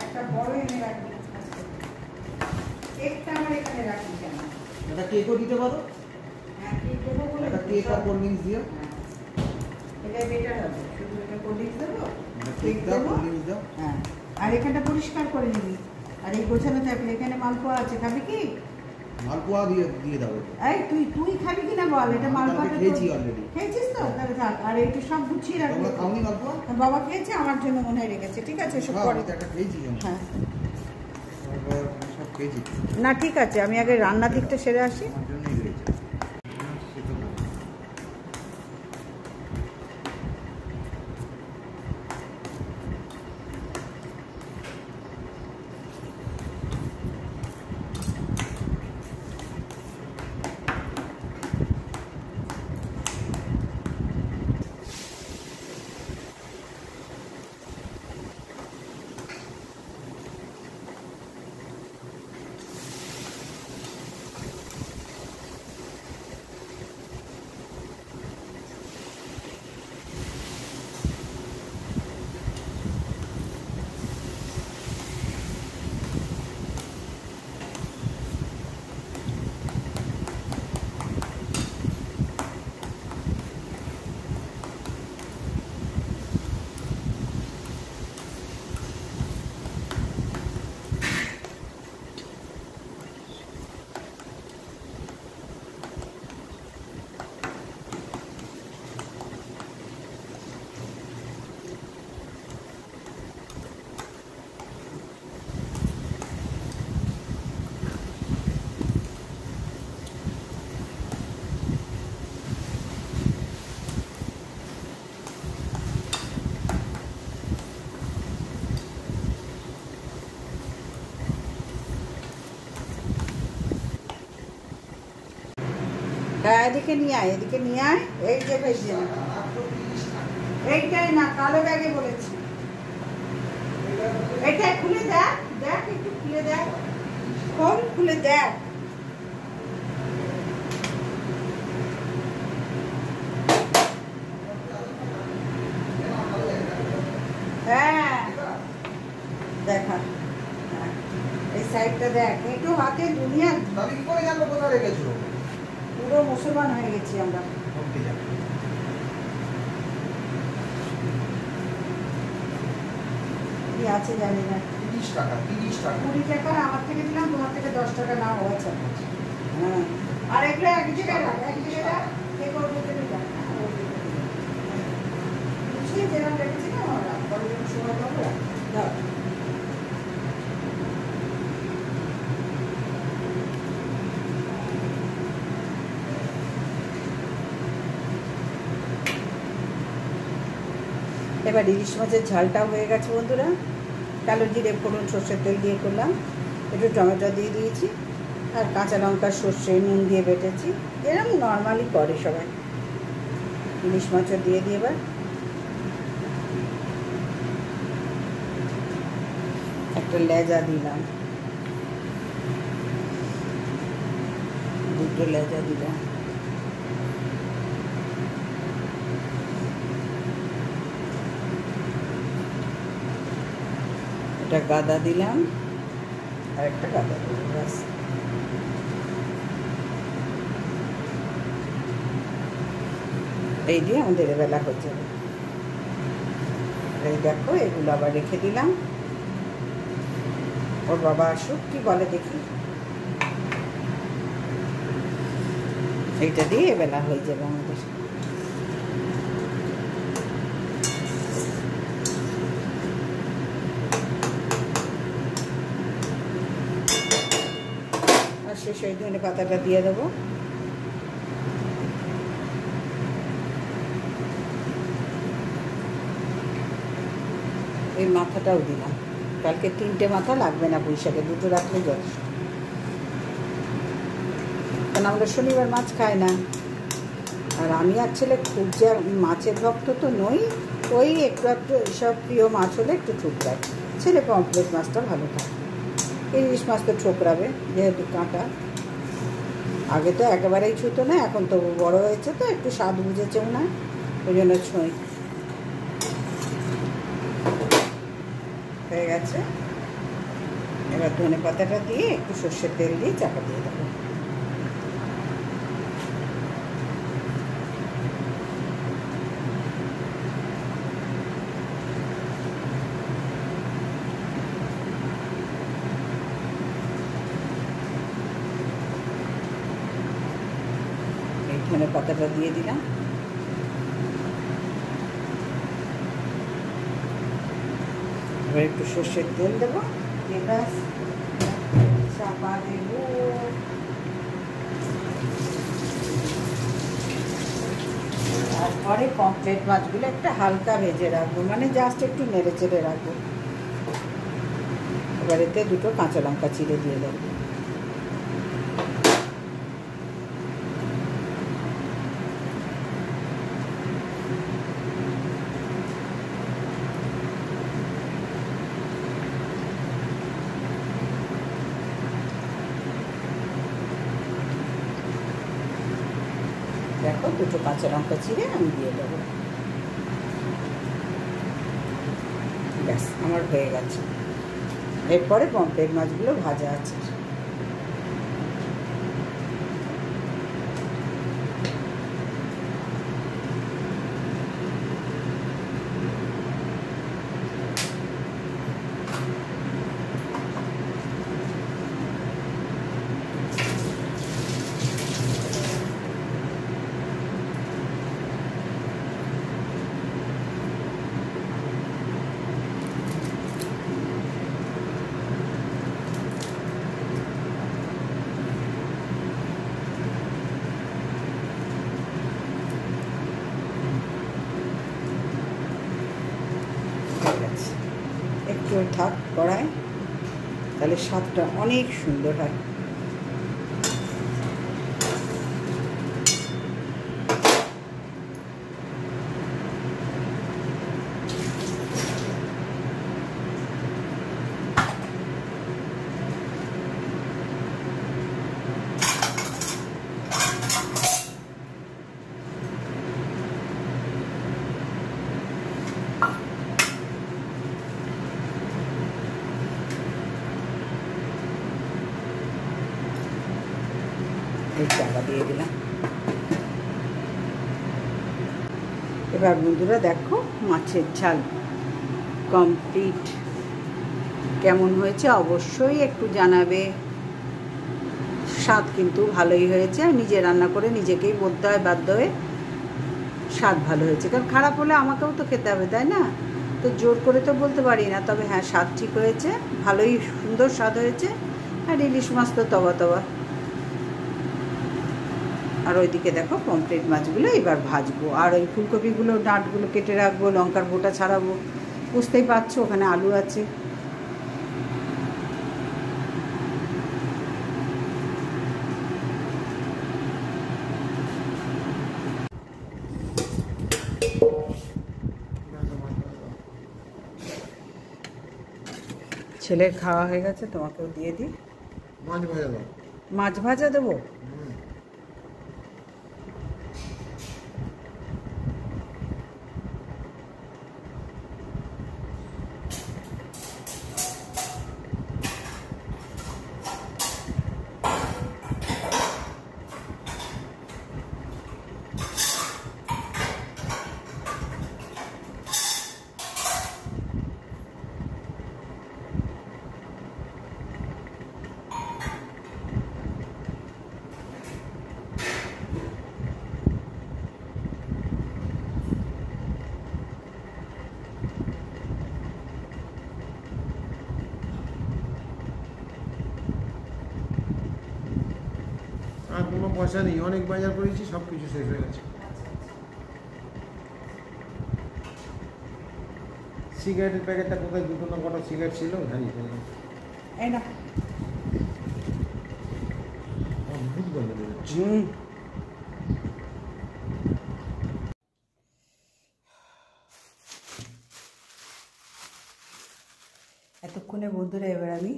একটা বড় এনে রাখবি। কেকটা আমার এখানে রাখবি কেন? একটা কেকও দিতে পারো। হ্যাঁ কেক দেবো বলে একটা কেক আর কোল্ড ড্রিঙ্কস দিও। এটা বেটার হবে, শুধু এটা কোল্ড ড্রিঙ্কস দেবো, কেক দাও, কোল্ড ড্রিঙ্কস দাও। হ্যাঁ আর এখানটা পরিষ্কার করে নিবি। আর এই গোছানো থাকলে এখানে মালপোয়া আছে, খাবি কি? মালপোয়া দিয়ে দাও। এই তুই খাবি কি না বল? এটা মালপোয়া খেয়েছি অলরেডি। খেয়েছিস তো? তাহলে থাক। আর এইটা সব গুছিয়ে রাখবি। তোমরা খাওনি মালপোয়া? বাবা খেয়েছে, আমার জন্য মনে হয় রেখেছে। ঠিক আছে সব খাও, পরে। এটা একটা খেয়েছি আমি। হ্যাঁ সব খেয়েছি। না ঠিক আছে, আমি আগে রান্নার দিকটা সেরে আসি। আমার জন্যই রয়েছে। এদিকে নিয়ে আয়, এদিকে নিয়ে আয়। এই যে ভেজে এইটাই না, কালো ব্যাগে বলেছি। এটা খুলে দেখ, দেখ একটু খুলে দেখ, খোল, খুলে দেখ। হ্যাঁ দেখা, এই সাইডটা দেখ, একটু হাতে দুনিয়া। আমি কি করে জানবো কোথায় রেখেছো? পুরো মুসলমান হয়ে গেছি আমরা। কি আছে জানি না। 30 টাকা 30 টাকা 20 টাকা আমার থেকে দিলাম, তোমার থেকে 10 টাকা না হয়েছে। হ্যাঁ আর এগুলো এক জায়গায় রাখ, এক জায়গায় রাখ। কে করবে তুমি রাখ, বুঝলি যেরকম রেখেছি না আমরা পরে যখন সময় পাবো রাখ। এবার ইলিশ মাছের ঝালটাও হয়ে গেছে বন্ধুরা। কালো জিরে ফোড়ন সর্ষের তেল দিয়ে করলাম, একটু টমেটো দিয়ে দিয়েছি, আর কাঁচা লঙ্কা সর্ষে নুন দিয়ে বেটেছি, এরকম নর্মালি করে সবাই। ইলিশ মাছও দিয়ে দিয়ে এবার একটা লেজা দিলাম, দুটো লেজা দিলাম। একটা গাদা দিলাম, আর একটা গাদা দিলাম, ব্যাস। এই দিয়ে আমাদের বেলা হয়ে যাবে। এই দেখো, এগুলো আবার রেখে দিলাম। ওর বাবা আসুক, কি বলে দেখি। এইটা দিয়ে বেলা হয়ে যাবে আমাদের। আর শেষ ওই ধনে পাতাটা দিয়ে দেবো। এই মাথাটাও দিলাম। কালকে 3টে মাথা লাগবে না, পুঁই শাকে 2টো রাখলে যথেষ্ট। কারণ আমরা শনিবার মাছ খাই না, আর আমি আর ছেলে খুব যে মাছের ভক্ত তো নই, ওই একটু একটু এইসব প্রিয় মাছ হলে একটু ঠুকরায়। ছেলে পমফ্রেট মাছটা ভালো খায়, ইলিশ মাছ তো ঠোকরাবে যেহেতু কাঁটা। আগে তো একেবারেই ছুতো না, এখন তো বড় হয়েছে তো একটু স্বাদ বুঝেছেও না, ওই জন্য ছুঁই। হয়ে গেছে, এবার ধনে পাতাটা দিয়ে একটু সর্ষের তেল দিয়ে চাপা দিয়ে দেবো। ধনে পাতাটা দিয়ে দিলাম, এবার একটু সর্ষের তেল দেবো, চাপা দেবো। তারপরে পমফ্রেট মাছগুলো একটা হালকা ভেজে রাখবো, মানে জাস্ট একটু নেড়ে চেড়ে রাখবো। এবার এতে 2টো কাঁচা লঙ্কা চিড়ে দিয়ে দেবো। দেখো 2টো কাঁচা লঙ্কা চিড়ে আমি দিয়ে দেবো। ব্যাস আমার হয়ে গেছে। এরপরে পমফ্রেট মাছগুলো ভাজা আছে, একটু থাক কড়ায়, তাহলে স্বাদটা অনেক সুন্দর হয়। চাপা দিয়ে দিলাম। এবার বন্ধুরা দেখো মাছের ঝাল কমপ্লিট। কেমন হয়েছে অবশ্যই একটু জানাবে। স্বাদ কিন্তু ভালোই হয়েছে, আর নিজে রান্না করে নিজেকেই বলতে হয় বাধ্য হয়ে স্বাদ ভালো হয়েছে, কারণ খারাপ হলে আমাকেও তো খেতে হবে, তাই না? তো জোর করে তো বলতে পারি না, তবে হ্যাঁ স্বাদ ঠিক হয়েছে, ভালোই সুন্দর স্বাদ হয়েছে। আর ইলিশ মাছ তো তবা তবা। আর ওইদিকে দেখো পমফ্রেট মাছগুলো এবার ভাজবো, আর ওই ফুলকপিগুলো ডাঁটগুলো কেটে রাখবো, লঙ্কার বোটা ছাড়াবো। বুঝতেই পারছো ওখানে আলু আছে। ছেলের খাওয়া হয়ে গেছে, তোমাকেও দিয়ে দিই। মাছ ভাজা দাও। মাছ ভাজা দেবো? আর কোনো পয়সা নেই, অনেক বাজার করেছি, সব কিছু শেষ হয়ে গেছে। সিগারেটের প্যাকেটটা কোথায়, দুটো না কটা সিগারেট ছিল, হারিয়ে ফেললাম। এই না অদ্ভুত গন্ধ বেরোচ্ছে। এতক্ষণে বন্ধুরা এবার আমি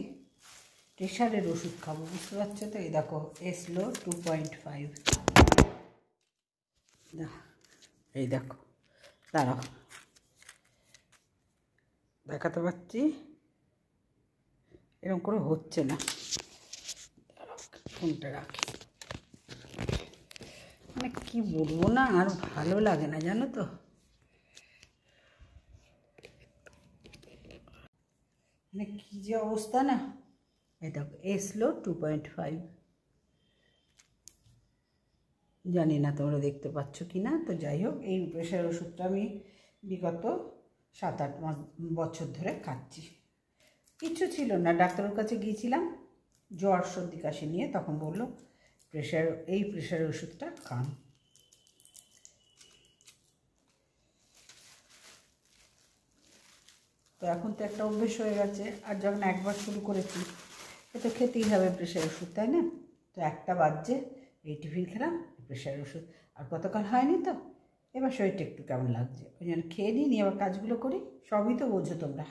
প্রেশারের ওষুধ খাবো, বুঝতে পারছো তো? এই দেখো এসলো 2.5। এই দেখো, দাঁড়াও দেখাতে পারছি, এরকম করে হচ্ছে না, ফোনটা রাখি। মানে কি বলবো না, আর ভালো লাগে না জানো তো। মানে কী যে অবস্থা না। এই দেখো এসলো 2.5। জানি না তোমরা দেখতে পাচ্ছ কি না। তো যাই হোক, এই প্রেশার ওষুধটা আমি বিগত 7-8 বছর ধরে খাচ্ছি। কিছু ছিল না, ডাক্তারের কাছে গিয়েছিলাম জ্বর সর্দি কাশি নিয়ে, তখন বললো এই প্রেশারের ওষুধটা খান। তো এখন তো একটা অভ্যেস হয়ে গেছে, আর যখন একবার শুরু করেছি এ তো খেতেই হবে প্রেশার ওষুধ, তাই না? তো 1টা বাজছে, এই টিফিন খেলাম, প্রেশার ওষুধ, আর গতকাল হয়নি তো এবার শরীরটা একটু কেমন লাগছে, ওই জন্য খেয়ে নিই, আবার কাজগুলো করি। সবই তো বোঝো তোমরা।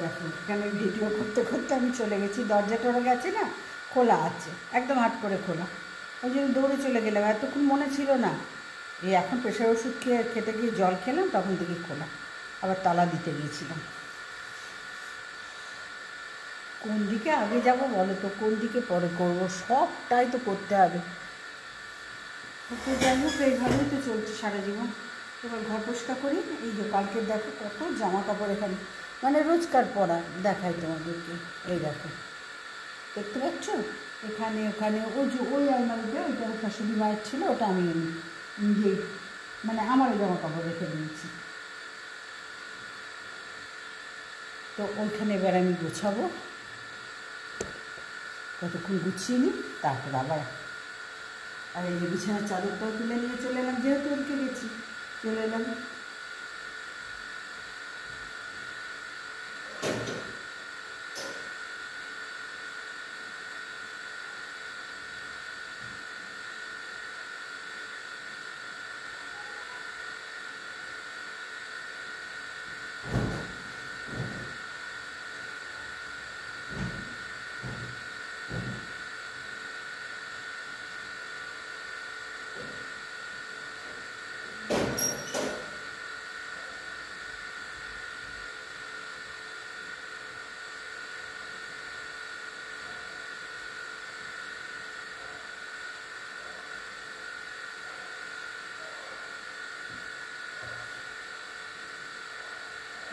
দেখো এখানে ভিডিও করতে করতে আমি চলে গেছি, দরজাটা গেছে না খোলা আছে, একদম হাট করে খোলা, ওই জন্য দৌড়ে চলে গেলাম। এতক্ষণ মনে ছিল না, এই এখন প্রেশার ওষুধ খেতে গিয়ে জল খেলাম, তখন থেকে খোলা, আবার তালা দিতে গিয়েছিলাম। কোন দিকে আগে যাব বলো তো, কোন দিকে পরে করব, সবটাই তো করতে হবে। তো যাই হোক, এইভাবেই তো চলছে সারা জীবন। এবার ঘর পরিষ্কার করি। এই যে কালকে দেখো কত জামা কাপড় এখানে, মানে রোজকার পরা দেখাই তোমাদেরকে। এই দেখো দেখতে পাচ্ছ, এখানে ওখানে ওই যে ওই আলমারিতে ওইটা শাশুড়ি মায়ের ছিল, ওটা আমি নিজেই মানে আমারও জামা কাপড় রেখে দিয়েছি। তো ওইখানে এবার আমি গোছাবো, কতক্ষণ গুছিয়ে নিই, তারপর আবার। আর এই যে বিছানার চাদরটাও তুলে নিয়ে চলে এলাম, যেহেতু ওদিকে গেছি চলে এলাম।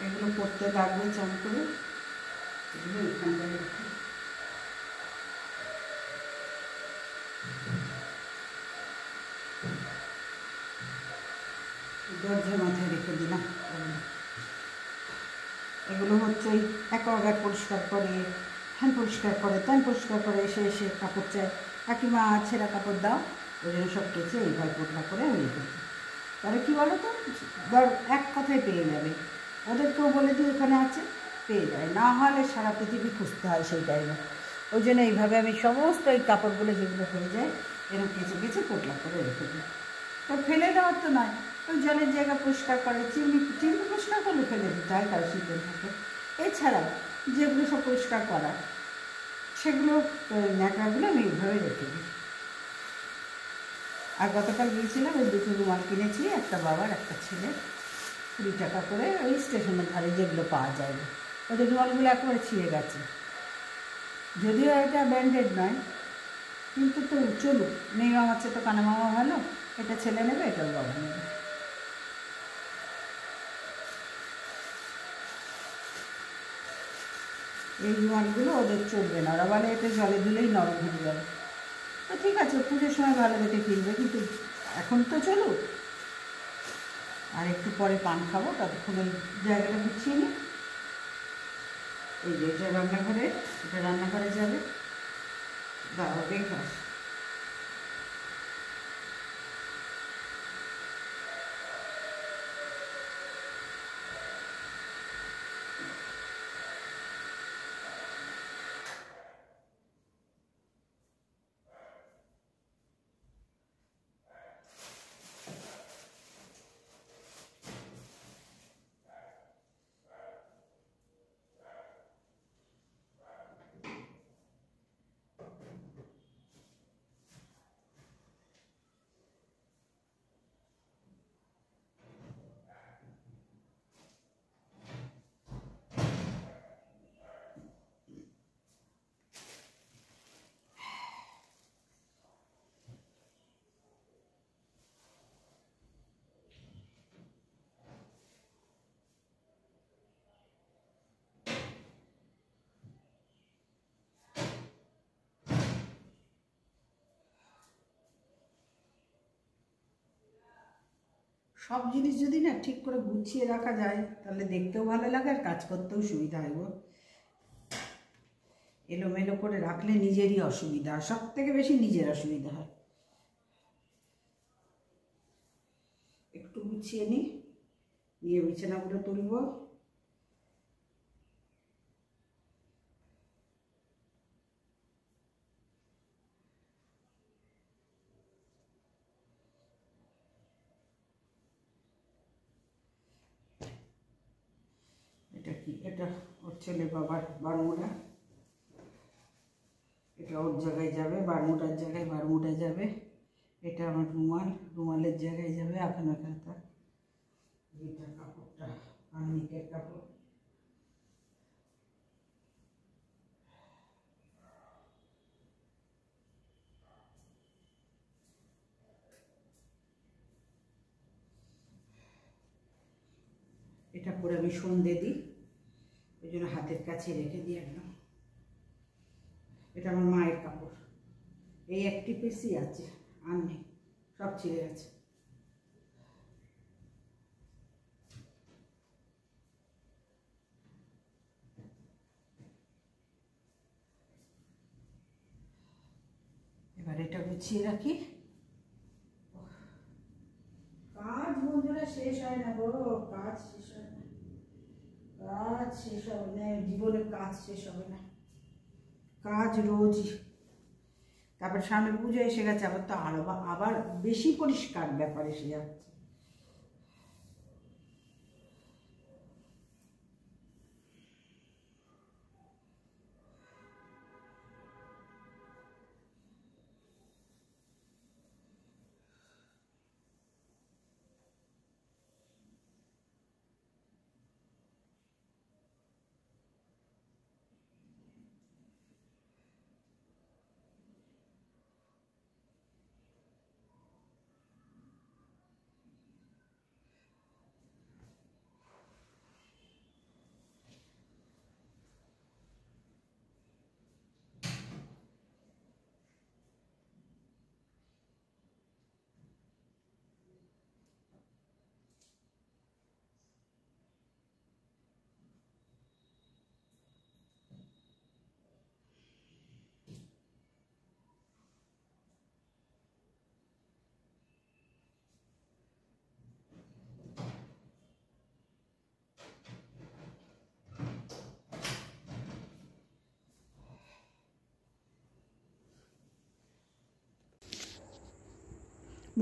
এগুলো করতে লাগবে চান করে, এগুলো এখানটায় রাখি। দরজার মাথায় রেখে দিলাম। এগুলো হচ্ছে অ্যাকোয়াগার্ড পরিষ্কার করে, হ্যান পরিষ্কার করে ত্যান পরিষ্কার করে, এসে এসে কাপড় চায়, কাকিমা ছেঁড়া কাপড় দাও, ওই জন্য সব কেচে এইভাবে পোটলা করে আমি রেখে দিই। তাহলে কী বলো তো, ধর এক কথায় পেয়ে যাবে, ওদেরকেও বলে দিই ওখানে আছে, পেয়ে যায়, না হলে সারা পৃথিবী খুঁজতে হয় সেই টাইমে। ওই জন্য এইভাবে আমি সমস্ত এই কাপড়গুলো যেগুলো হয়ে যায় এরকম কেচে কেচে পোটলা করে রেখে দিই। তো ফেলে দেওয়ার তো নয়, ওই জলের জায়গা পরিষ্কার করে, চিমনি চিমনি পরিষ্কার করলে ফেলে দিতে হয়, কারো শীতের থাকে। এছাড়াও যেগুলো সব পরিষ্কার করা সেগুলো ন্যাকড়াগুলো আমি এইভাবে রেখে দিই। আর গতকাল গিয়েছিলাম, ওই দুটো রুমাল কিনেছি, একটা বাবার একটা ছেলে, 20 টাকা করে, ওই স্টেশনের ধারে যেগুলো পাওয়া যায়। ওদের রুমালগুলো একেবারে ছিঁড়ে গেছে, যদিও এটা ব্র্যান্ডেড নয়, কিন্তু তো চলুক, মেয়ে মামার চেয়ে তো কানা মামা ভালো, এটা ছেলে নেবে, এটাও বাবা নেবে। এই রুমালগুলো ওদের চলবে না, ওরা বলে এটা জলে ধুলেই নরম হয়ে যাবে। তো ঠিক আছে, পুজোর সময় ভালো দেখে কিনবে, কিন্তু এখন তো চলুক, আর একটু পরে পান খাবো, ততক্ষণ ওই জায়গাটা গুছিয়ে নিই। এই যে এটা রান্নাঘরে, এটা রান্নাঘরে যাবে, দাঁড়াও দেখে আস। সব জিনিস যদি না ঠিক করে গুছিয়ে রাখা যায়, তাহলে দেখতেও ভালো লাগে আর কাজ করতেও সুবিধা হয় গো। এলোমেলো করে রাখলে নিজেরই অসুবিধা, সব থেকে বেশি নিজের অসুবিধা হয়। একটু গুছিয়ে নিই, নিয়ে বিছানাগুলো তুলব। এটা কি, এটা ওর ছেলে বাবার বারমুডা, এটা ওর জায়গায় যাবে, বারমুডার জায়গায় বারমুডা যাবে। এটা আমার রুমাল, রুমালের জায়গায় যাবে আখানা খাতা। এটা কাপড়টা আর্নিকের কাপড়, এটা করে আমি সন্ধে দিই, ওই জন্য হাতের কাছে রেখে দিই একদম। এটা আমার মায়ের কাপড়, এই একটি পিসই আছে, আর নেই, সব ছিঁড়ে গেছে। এবার এটা গুছিয়ে রাখি। কাজ বন্ধুরা শেষ হয় না গো, কাজ শেষ হয় না, কাজ শেষ হবে না, জীবনে কাজ শেষ হবে না, কাজ রোজই। তারপর সামনে পুজো এসে গেছে, আবার তো আবার বেশি পরিষ্কার ব্যাপার এসে যাচ্ছে।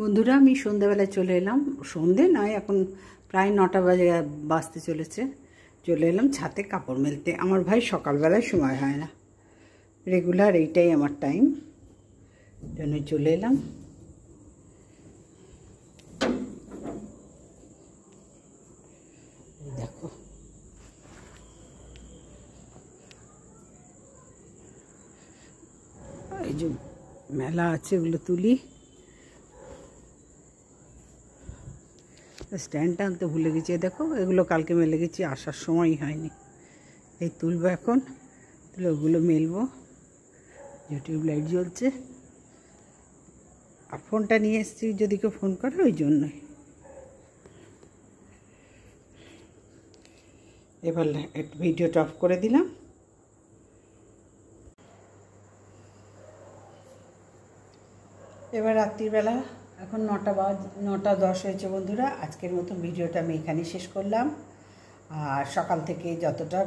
বন্ধুরা, আমি সন্ধ্যাবেলায় চলে এলাম। সন্ধে নয়, এখন প্রায় 9টা বাজতে চলেছে। চলে এলাম ছাদে কাপড় মেলতে। আমার ভাই সকালবেলায় সময় হয় না, রেগুলার এইটাই আমার টাইম, জন্য চলে এলাম। দেখো এই যে মেলা আছে, ওগুলো তুলি। স্ট্যান্ডটা আনতে ভুলে গেছি। দেখো, এগুলো কালকে মেলে গেছি, আসার সময়ই হয়নি। এই তুলবো এখন, তুলে ওগুলো মেলবো। ইউটিউব লাইট জ্বলছে, আর ফোনটা নিয়ে এসেছি যদি কেউ ফোন করে, ওই জন্যই। এবার একটু ভিডিওটা অফ করে দিলাম। এবার রাত্রিবেলা, এখন 9:10 হয়েছে। বন্ধুরা, আজকের মতো ভিডিওটা আমি এখানেই শেষ করলাম। আর সকাল থেকে যতটা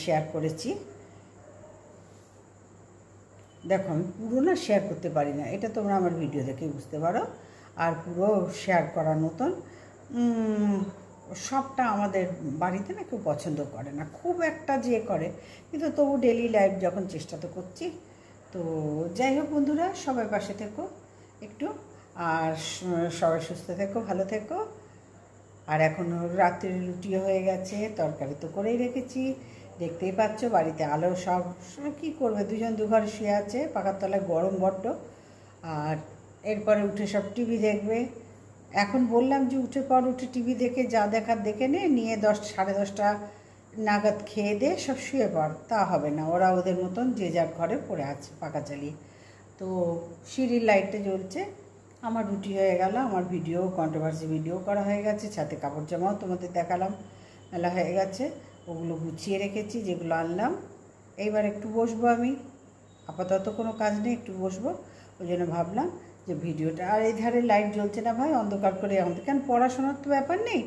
শেয়ার করেছি, দেখো আমি পুরো না শেয়ার করতে পারি না, এটা তোমরা আমার ভিডিও দেখে বুঝতে পারো। আর পুরো শেয়ার করার মতন সবটা আমাদের বাড়িতে না কেউ পছন্দ করে না, খুব একটা যে করে, কিন্তু তবু ডেলি লাইফ যখন চেষ্টা তো করছি। তো যাই হোক বন্ধুরা, সবাই পাশে থেকো একটু, আর সবাই সুস্থ থেকো, ভালো থেকো। আর এখন রাত্রির রুটিও হয়ে গেছে, তরকারি তো করেই রেখেছি, দেখতেই পাচ্ছ। বাড়িতে আলো সব কী করবে, দুজন দুঘরে শুয়ে আছে, পাকার তলায় গরম বড্ড। আর এরপরে উঠে সব টিভি দেখবে। এখন বললাম যে উঠে টিভি দেখে যা দেখার দেখে নিয়ে 10-10:30 নাগাদ খেয়ে দিয়ে সব শুয়ে পড়। তা হবে না, ওরা ওদের মতন যে যার ঘরে পড়ে আছে পাখা চালিয়ে। তো সিঁড়ির লাইটটা জ্বলছে, আমার রুটি হয়ে গেল, আমার ভিডিও কন্ট্রোভার্সি ভিডিও করা হয়ে গেছে, ছাদে কাপড় জামাও তোমাদের দেখালাম, মেলা হয়ে গেছে। ওগুলো গুছিয়ে রেখেছি যেগুলো আনলাম। এইবার একটু বসবো আমি, আপাতত কোনো কাজ নেই, একটু বসবো। ওই জন্য ভাবলাম যে ভিডিওটা, আর এই ধারে লাইট জ্বলছে না ভাই, অন্ধকার করে আমাদের, কেন পড়াশোনার তো ব্যাপার নেই।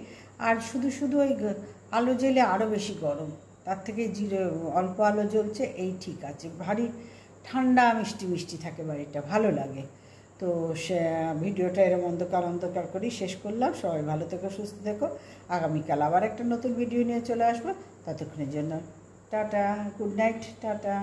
আর শুধু ওই আলো জ্বলে আরও বেশি গরম, তার থেকে অল্প আলো জ্বলছে, এই ঠিক আছে। ভারী ঠান্ডা মিষ্টি থাকে বাড়িটা, ভালো লাগে। তো সে ভিডিওটা এরম অন্ধকার করেই শেষ করলাম। সবাই ভালো থেকো, সুস্থ থেকো। আগামীকাল আবার একটা নতুন ভিডিও নিয়ে চলে আসবো। ততক্ষণের জন্য টাটা, গুড নাইট, টাটা।